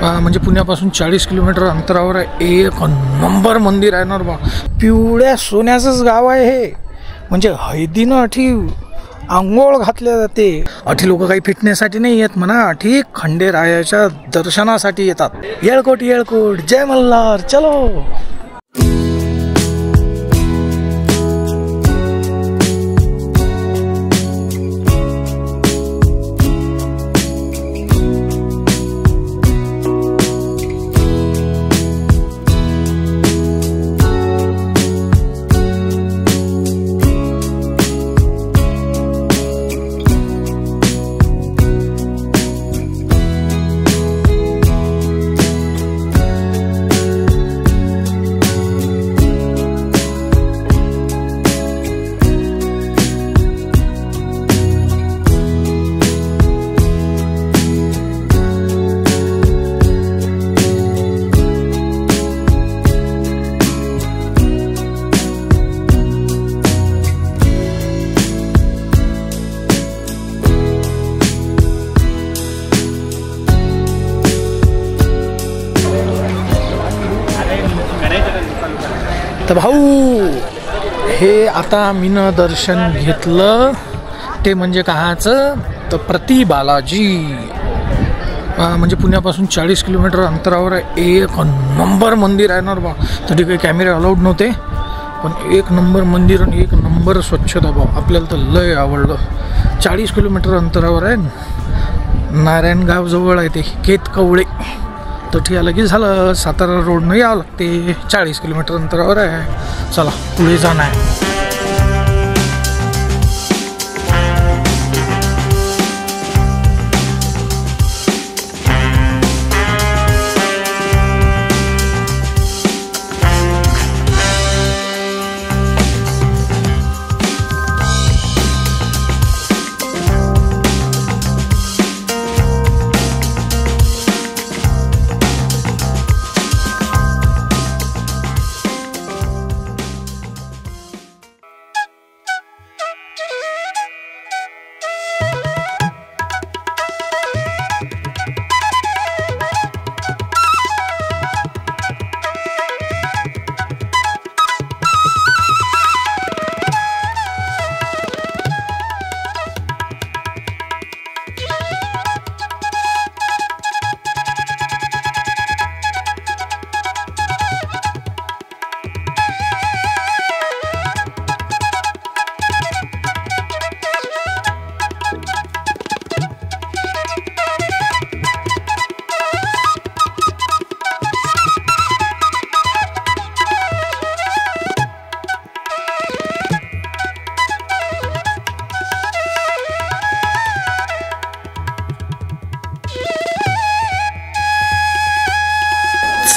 म्हणजे पुण्यापासून 40 किलोमीटर अंतरावर आहे. एक नंबर मंदिर आहे ना बा. पिवळ्या सोन्याचंच गाव आहे हे. म्हणजे हैदीनं अठी आंघोळ घातल्या जाते. अठी लोक काही फिटनेससाठी नाही येत म्हणा, अठी खंडेरायाच्या दर्शनासाठी येतात. येळकोट येळकोट, जय मल्हार, चलो. तर भाऊ, हे आता मीनं दर्शन घेतलं ते म्हणजे काहाचं, तर प्रति बालाजी. म्हणजे पुण्यापासून 40 किलोमीटर अंतरावर आहे. एक नंबर मंदिर आहे ना बा. तरी काही कॅमेरे अलाउड नव्हते, पण एक नंबर मंदिर आणि एक नंबर स्वच्छता भाऊ. आपल्याला तर लय आवडलं. 40 किलोमीटर अंतरावर आहे. नारायणगाव जवळ आहे ते, केतकवळे. तठी आलं की झालं. सातारा रोडनं यावं लागते. 40 किलोमीटर अंतरावर आहे. चला पुढे जाणं आहे.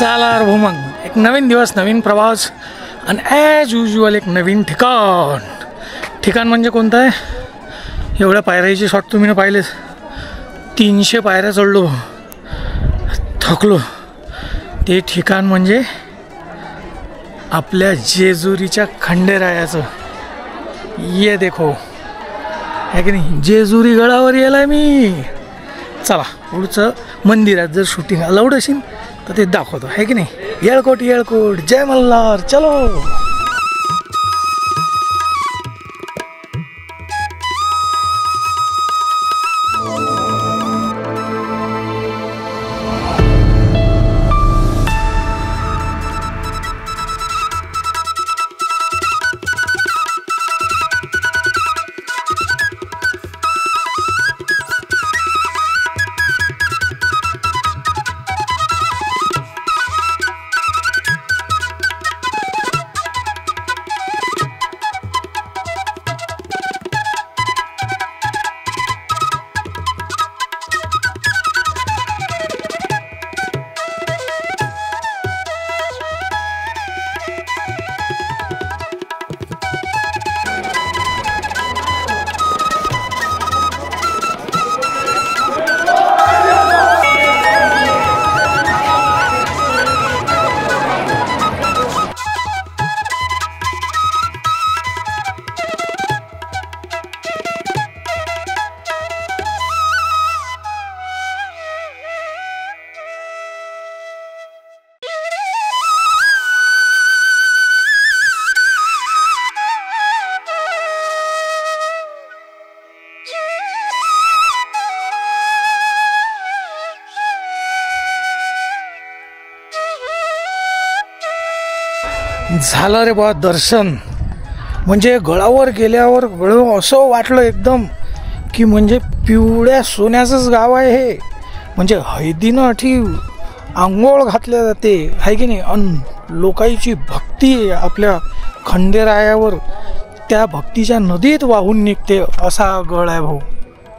चला रे भाऊ, मग एक नवीन दिवस, नवीन प्रवास आणि ॲज युजल एक नवीन ठिकाण. ठिकाण म्हणजे कोणतं आहे? एवढ्या पायऱ्याची शॉट तुम्ही पाहिलेच. 300 पायऱ्या चढलो, थकलो. ते ठिकाण म्हणजे आपल्या जेजुरीच्या खंडेरायाचं. ये देखो, आहे की नाही? जेजुरी गडावर येलाय मी. चला पुढचं मंदिरात जर शूटिंग अलाउड असेल तर ते दाखवतो, आहे की नाही? येळकोट येळकोट, जय मल्हार, चलो. झालं रे बा दर्शन. म्हणजे गडावर गेल्यावर गळ असं वाटलं एकदम की म्हणजे पिवळ्या सोन्याचंच गाव आहे हे. म्हणजे हैदीनं अठी आंघोळ घातल्या जाते आहे की नाही. अन लोकांची भक्ती आपल्या खंडेरायावर त्या भक्तीच्या नदीत वाहून निघते असा गड आहे भाऊ.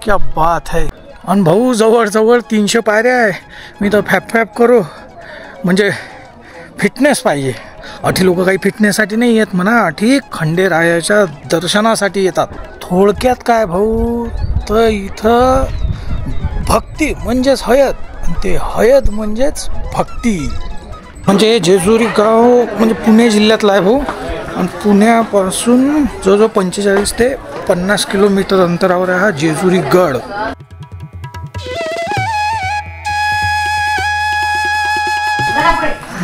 क्या बात आहे. आणि भाऊ जवळजवळ 300 पायऱ्या आहे. मी तर फॅप करू म्हणजे फिटनेस पाहिजे. अठी लोक काही फिटनेससाठी नाही येत म्हणा, अठी खंडेरायाच्या दर्शनासाठी येतात. थोडक्यात काय भाऊ तर इथं भक्ती म्हणजेच हयद, ते हयद म्हणजेच भक्ती. म्हणजे जेजुरी गाव म्हणजे पुणे जिल्ह्यातला आहे भाऊ. आणि पुण्यापासून जवळजवळ 45 ते 50 किलोमीटर अंतरावर आहे हा जेजुरी गड.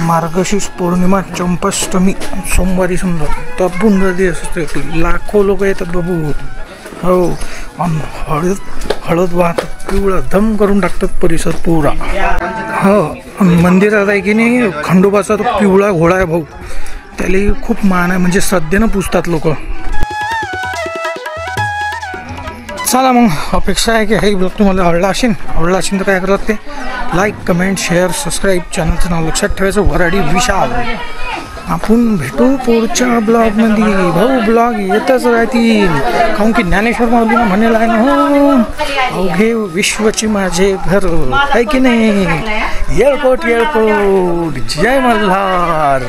मार्गशीर्ष पौर्णिमा, चंपाष्टमी, सोमवारी समजा तब्बून गर्दी असते. लाखो लोक येतात बाबू. हो. आणि हळद वाहतात, पिवळा धम करून टाकतात परिसर पुरा. हो. मंदिरात आहे की नाही खंडोबाचा तो पिवळा घोडा आहे भाऊ. त्याला खूप मान आहे, म्हणजे श्रद्धेनं पूजतात लोक. चला मग अपेक्षा आहे की हे ब्लॉग तुम्हाला आवडला असेल तर काय करतात ते लाईक, कमेंट, शेअर, सबस्क्राईब. चॅनलचं नाव लक्षात ठेवायचं वराडी विशाल. आपण भेटू पुढच्या ब्लॉगमध्ये. भाऊ ब्लॉग येतच राहतील, काहून की ज्ञानेश्वर माऊलीनं म्हणेलं आहे ना, हो अवघे विश्वची माझे घर आहे की नाही. येळकोट येळकोट, जय मल्हार.